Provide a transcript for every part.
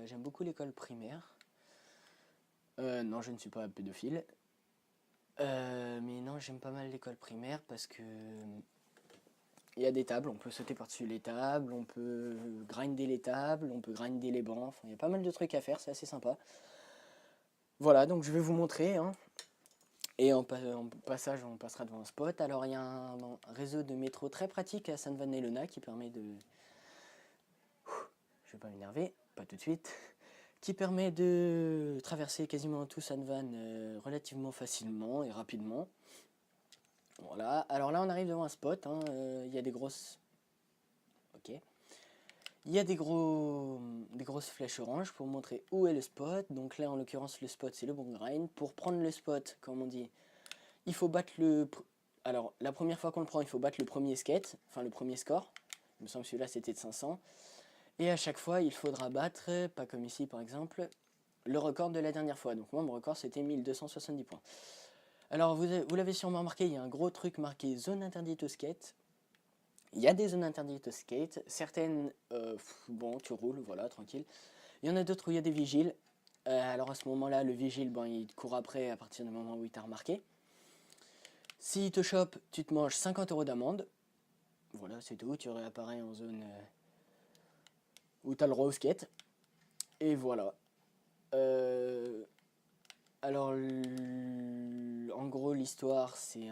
j'aime beaucoup l'école primaire. Non, je ne suis pas pédophile. Mais non, j'aime pas mal l'école primaire parce que il y a des tables, on peut sauter par-dessus les tables, on peut grinder les tables, on peut grinder les bancs, enfin, il y a pas mal de trucs à faire, c'est assez sympa. Voilà, donc je vais vous montrer, hein. Et en passage, on passera devant un spot. Alors il y a un réseau de métro très pratique à Sainte-Vanne-les-Launay qui permet de... Je vais pas m'énerver, pas tout de suite. Qui permet de traverser quasiment tout Sainte-Vanne relativement facilement et rapidement. Voilà, alors là on arrive devant un spot, hein. Il y a des grosses... Ok. Il y a des grosses flèches oranges pour montrer où est le spot. Donc là en l'occurrence le spot c'est le bon grind. Pour prendre le spot, comme on dit, il faut battre le... Alors la première fois qu'on le prend il faut battre le premier skate, enfin le premier score. Il me semble que celui-là c'était de 500. Et à chaque fois il faudra battre, pas comme ici par exemple, le record de la dernière fois. Donc moi mon record c'était 1270 points. Alors vous l'avez sûrement remarqué, il y a un gros truc marqué zone interdite au skate. Il y a des zones interdites au skate, certaines, bon, tu roules, voilà, tranquille. Il y en a d'autres où il y a des vigiles. Alors à ce moment-là, le vigile, bon, il te court après à partir du moment où il t'a remarqué. S'il te chope, tu te manges 50 € d'amende. Voilà, c'est tout, tu réapparais en zone où tu as le droit au skate. Et voilà. Alors, en gros, l'histoire, c'est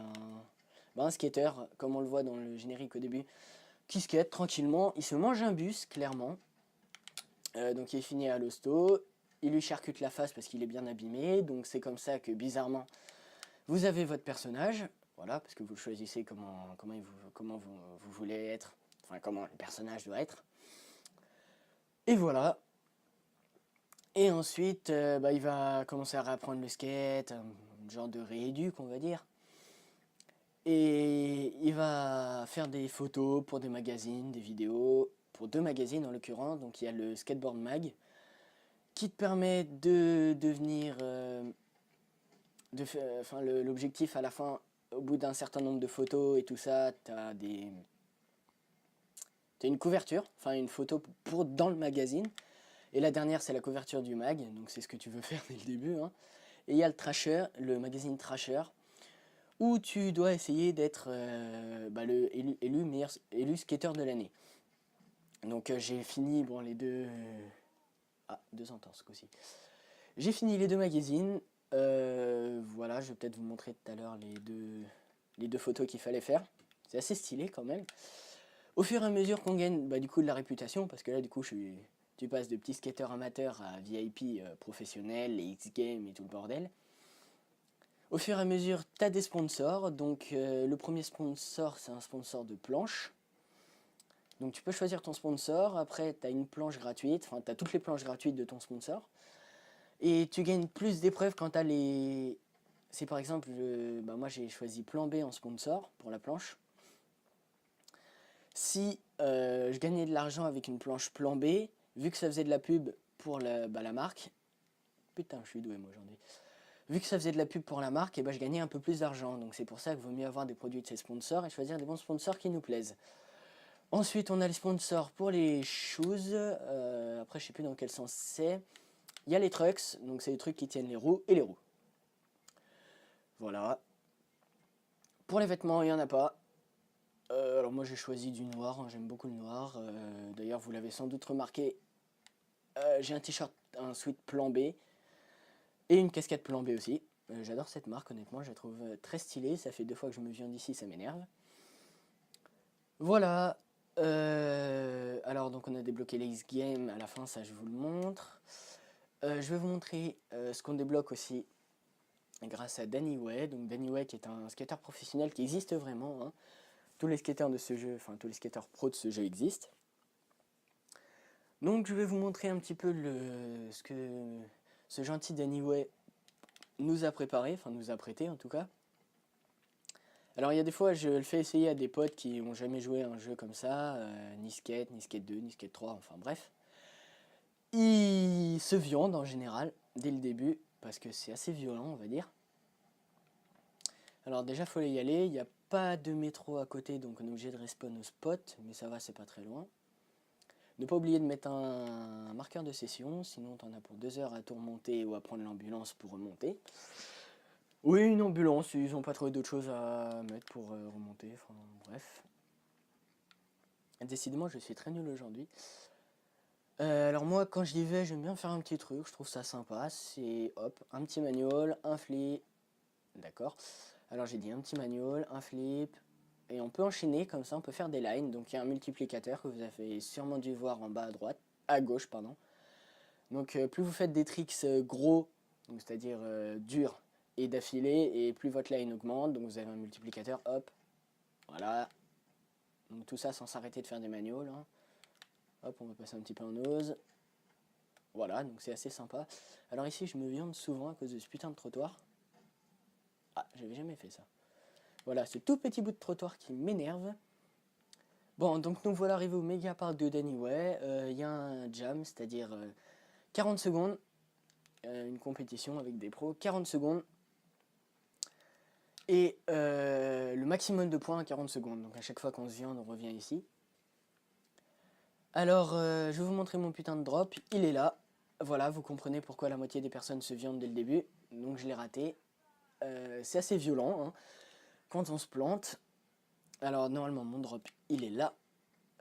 un skater, comme on le voit dans le générique au début, qui skate tranquillement. Il se mange un bus, clairement. Donc il est fini à l'hosto, il lui charcute la face parce qu'il est bien abîmé, donc c'est comme ça que bizarrement vous avez votre personnage, voilà, parce que vous choisissez comment vous voulez être, enfin comment le personnage doit être. Et voilà. Et ensuite, il va commencer à réapprendre le skate, un genre de rééduque on va dire. Et il va faire des photos pour des magazines, des vidéos, pour 2 magazines en l'occurrence, donc il y a le Skateboard Mag, qui te permet de devenir... l'objectif à la fin, au bout d'un certain nombre de photos et tout ça, t'as une couverture, enfin une photo dans le magazine. Et la dernière, c'est la couverture du mag, donc c'est ce que tu veux faire dès le début, hein. Et il y a le Trasher, le magazine Trasher, où tu dois essayer d'être le élu skater de l'année. Donc j'ai fini, bon, les deux... Ah, 2 entorses aussi. J'ai fini les 2 magazines. Voilà, je vais peut-être vous montrer tout à l'heure les deux photos qu'il fallait faire. C'est assez stylé quand même. Au fur et à mesure qu'on gagne du coup de la réputation, parce que là du coup tu passes de petit skater amateur à VIP professionnel, les X-Games et tout le bordel. Au fur et à mesure, tu as des sponsors. Donc le premier sponsor, c'est un sponsor de planche. Donc tu peux choisir ton sponsor. Après, tu as une planche gratuite. Enfin, tu as toutes les planches gratuites de ton sponsor. Et tu gagnes plus d'épreuves quand tu as les... C'est par exemple, moi j'ai choisi plan B en sponsor pour la planche. Si je gagnais de l'argent avec une planche plan B, vu que ça faisait de la pub pour la marque, putain je suis doué moi aujourd'hui, vu que ça faisait de la pub pour la marque, et je gagnais un peu plus d'argent. Donc c'est pour ça qu'il vaut mieux avoir des produits de ses sponsors et choisir des bons sponsors qui nous plaisent. Ensuite on a les sponsors pour les shoes, après je sais plus dans quel sens c'est. Il y a les trucks, donc c'est les trucs qui tiennent les roues et les roues. Voilà. Pour les vêtements, il n'y en a pas. Alors moi j'ai choisi du noir, hein, j'aime beaucoup le noir. D'ailleurs vous l'avez sans doute remarqué, j'ai un t-shirt, un sweat plan B et une casquette plan B aussi. J'adore cette marque honnêtement, je la trouve très stylée, ça fait 2 fois que je me viens d'ici, ça m'énerve. Voilà. Alors donc on a débloqué les X-Games, à la fin ça je vous le montre. Je vais vous montrer ce qu'on débloque aussi grâce à Danny Way. Donc Danny Way qui est un skateur professionnel qui existe vraiment, hein. Tous les skateurs de ce jeu, enfin tous les skateurs pro de ce jeu existent. Donc je vais vous montrer un petit peu ce que ce gentil Danny Way nous a préparé, enfin nous a prêté en tout cas. Alors il y a des fois je le fais essayer à des potes qui n'ont jamais joué à un jeu comme ça, ni Skate, ni Skate 2, ni Skate 3, enfin bref. Ils se viandent en général, dès le début, parce que c'est assez violent on va dire. Alors déjà faut y aller, il n'y a pas de métro à côté donc on est obligé de respawn au spot, mais ça va c'est pas très loin. Ne pas oublier de mettre un marqueur de session, sinon t'en as pour 2 heures à tout remonter ou à prendre l'ambulance pour remonter. Oui, une ambulance, ils n'ont pas trouvé d'autre chose à mettre pour remonter, enfin bref. Décidément, je suis très nul aujourd'hui. Alors moi, quand j'y vais, j'aime bien faire un petit truc, je trouve ça sympa. C'est, hop, un petit manual, un flip, d'accord. Alors j'ai dit un petit manual, un flip, et on peut enchaîner comme ça, on peut faire des lines. Donc il y a un multiplicateur que vous avez sûrement dû voir en bas à droite, à gauche, pardon. Donc plus vous faites des tricks gros, c'est-à-dire durs et d'affilée, et plus votre line augmente, donc vous avez un multiplicateur, hop, voilà. Donc tout ça sans s'arrêter de faire des manuals, hein. Hop, on va passer un petit peu en nose. Voilà, donc c'est assez sympa. Alors ici, je me viande souvent à cause de ce putain de trottoir. Ah, j'avais jamais fait ça. Voilà, ce tout petit bout de trottoir qui m'énerve. Bon, donc nous voilà arrivés au Mega Park de Danny-Way. Il y a un jam, c'est-à-dire 40 secondes. Une compétition avec des pros, 40 secondes. Et le maximum de points à 40 secondes. Donc à chaque fois qu'on se viande, on revient ici. Alors, je vais vous montrer mon putain de drop. Il est là. Voilà, vous comprenez pourquoi la moitié des personnes se viandent dès le début. Donc je l'ai raté. C'est assez violent, hein, quand on se plante. Alors normalement mon drop il est là.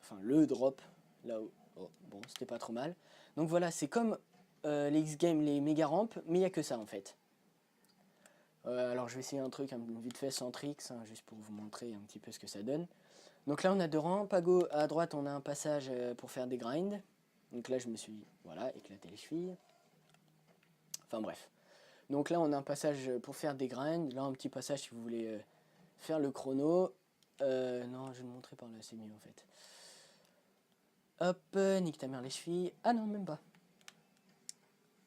Enfin le drop. Là où. Oh, bon, c'était pas trop mal. Donc voilà, c'est comme les X-Games, les méga rampes, mais il n'y a que ça en fait. Alors je vais essayer un truc vite fait sans tricks, hein, juste pour vous montrer un petit peu ce que ça donne. Donc là on a 2 rampes, à droite on a un passage pour faire des grinds. Donc là je me suis, voilà, éclaté les chevilles. Enfin bref. Donc là on a un passage pour faire des grinds, là un petit passage si vous voulez faire le chrono. Non, je vais le montrer par là, c'est mieux en fait. Hop, nique ta mère les chevilles. Ah non, même pas.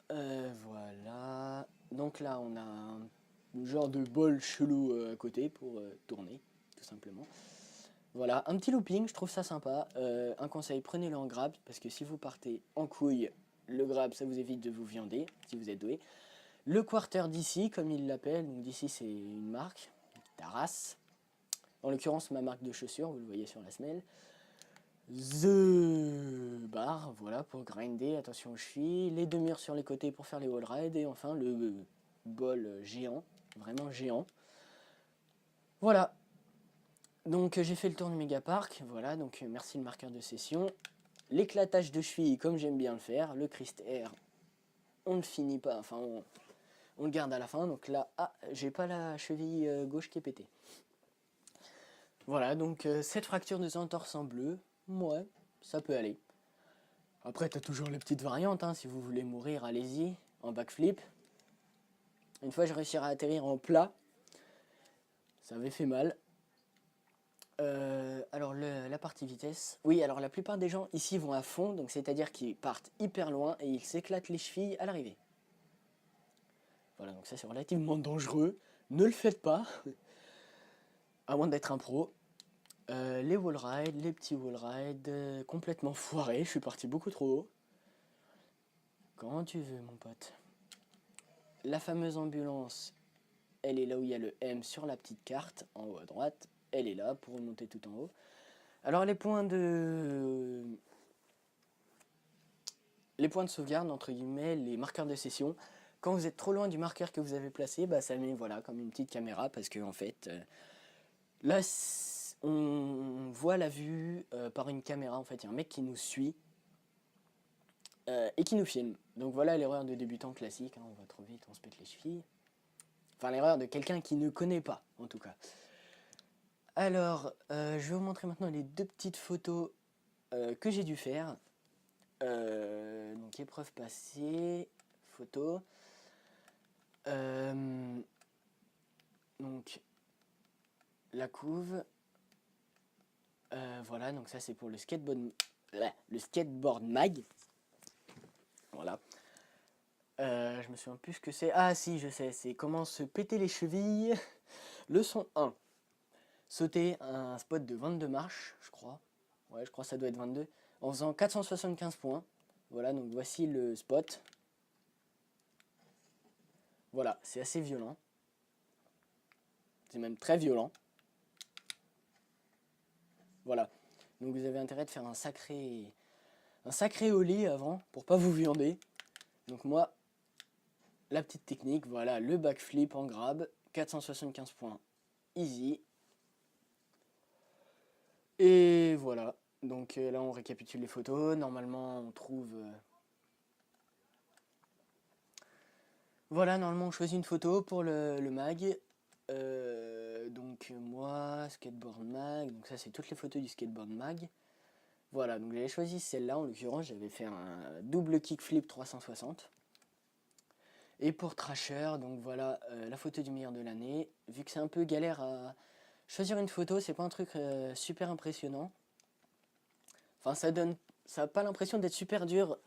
Voilà. Donc là on a un genre de bol chelou à côté pour tourner, tout simplement. Voilà, un petit looping, je trouve ça sympa. Un conseil, prenez-le en grab, parce que si vous partez en couille, le grab, ça vous évite de vous viander, si vous êtes doué. Le quarter d'ici, comme il l'appelle, donc d'ici c'est une marque, Taras. En l'occurrence, ma marque de chaussures, vous le voyez sur la semelle. The bar, voilà, pour grinder, attention aux chevilles. Les 2 murs sur les côtés pour faire les wall rides. Et enfin, le bol géant, vraiment géant. Voilà. Donc j'ai fait le tour du méga park, voilà, donc merci le marqueur de session. L'éclatage de cheville, comme j'aime bien le faire, le Christ Air, on ne finit pas, enfin on le garde à la fin, donc là, ah, j'ai pas la cheville gauche qui est pétée. Voilà, donc cette fracture de entorse en bleu, ouais, ça peut aller. Après, t'as toujours les petites variantes, hein, si vous voulez mourir, allez-y, en backflip. Une fois, j'ai réussi à atterrir en plat, ça avait fait mal. Alors la partie vitesse, oui, alors la plupart des gens ici vont à fond, donc c'est-à-dire qu'ils partent hyper loin et ils s'éclatent les chevilles à l'arrivée. Voilà, donc ça c'est relativement dangereux, ne le faites pas, à moins d'être un pro. Les wall rides, les petits wall rides, complètement foirés, je suis parti beaucoup trop haut. Quand tu veux mon pote. La fameuse ambulance, elle est là où il y a le M sur la petite carte, en haut à droite, elle est là pour remonter tout en haut. Alors les points de sauvegarde, entre guillemets, les marqueurs de session, quand vous êtes trop loin du marqueur que vous avez placé, bah ça met voilà, comme une petite caméra, parce que en fait, là, on voit la vue par une caméra, en fait, il y a un mec qui nous suit et qui nous filme. Donc voilà l'erreur de débutant classique, hein, on va trop vite, on se pète les chevilles. Enfin l'erreur de quelqu'un qui ne connaît pas, en tout cas. Alors, je vais vous montrer maintenant les 2 petites photos que j'ai dû faire. Donc épreuve passée, photo. Donc la couve. Voilà, donc ça c'est pour le skateboard mag. Voilà. Je me souviens plus ce que c'est. Ah si, je sais, c'est comment se péter les chevilles. Leçon 1. Sauter un spot de 22 marches, je crois. Ouais, je crois que ça doit être 22. En faisant 475 points. Voilà, donc voici le spot. Voilà, c'est assez violent. C'est même très violent. Voilà. Donc vous avez intérêt de faire un sacré un sacré ollie avant pour pas vous viander. Donc moi, la petite technique, voilà, le backflip en grab, 475 points, easy. Et voilà, donc là on récapitule les photos, normalement on trouve... Voilà, normalement on choisit une photo pour le mag. Donc moi, skateboard mag, donc ça c'est toutes les photos du skateboard mag. Voilà, donc j'avais choisi celle-là, en l'occurrence j'avais fait un double kickflip 360. Et pour Trasher, donc voilà, la photo du meilleur de l'année. Vu que c'est un peu galère à choisir une photo, c'est pas un truc super impressionnant. Enfin ça a pas l'impression d'être super dur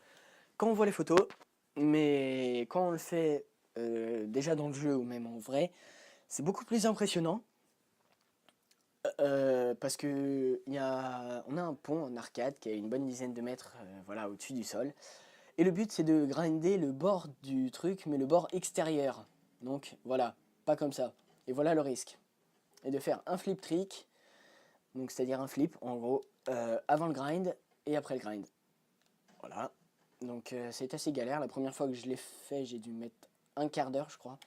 quand on voit les photos. Mais quand on le fait déjà dans le jeu ou même en vrai, c'est beaucoup plus impressionnant. Parce que on a un pont en arcade qui a une bonne dizaine de mètres voilà, au-dessus du sol. Et le but c'est de grinder le bord du truc, mais le bord extérieur. Donc voilà, pas comme ça. Et voilà le risque. Et de faire un flip trick, donc c'est-à-dire un flip en gros, avant le grind et après le grind. Voilà. Donc c'est assez galère. La première fois que je l'ai fait, j'ai dû mettre un quart d'heure, je crois.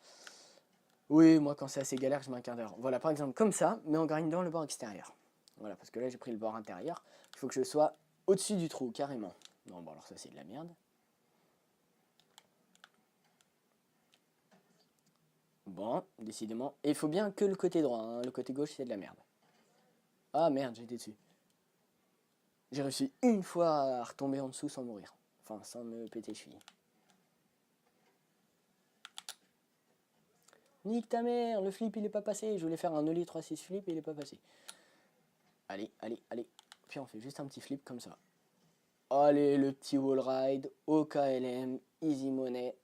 Oui, moi quand c'est assez galère, je mets un quart d'heure. Voilà, par exemple comme ça, mais en grindant le bord extérieur. Voilà, parce que là j'ai pris le bord intérieur. Il faut que je sois au-dessus du trou, carrément. Non, bon alors ça c'est de la merde. Bon, décidément. Et il faut bien que le côté droit, hein. Le côté gauche c'est de la merde. Ah merde, j'étais dessus. J'ai réussi une fois à retomber en dessous sans mourir. Enfin, sans me péter les chevilles. Nique ta mère, le flip il est pas passé. Je voulais faire un ollie 3-6 flip et il est pas passé. Allez, allez, allez. Puis on fait juste un petit flip comme ça. Allez, le petit wall ride, OKLM, easy money.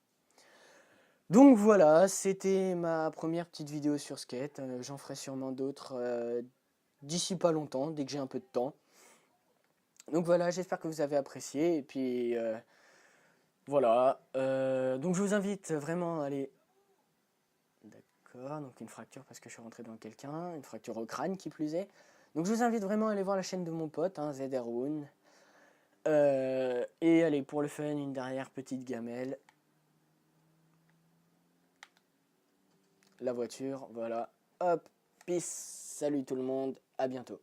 Donc voilà, c'était ma première petite vidéo sur skate. J'en ferai sûrement d'autres d'ici pas longtemps, dès que j'ai un peu de temps. Donc voilà, j'espère que vous avez apprécié. Et puis voilà. Donc je vous invite vraiment à aller... D'accord, donc une fracture parce que je suis rentré dans quelqu'un. Une fracture au crâne qui plus est. Donc je vous invite vraiment à aller voir la chaîne de mon pote, hein, ZRwoon. Et allez, pour le fun, une dernière petite gamelle. La voiture, voilà. Hop, peace, salut tout le monde, à bientôt.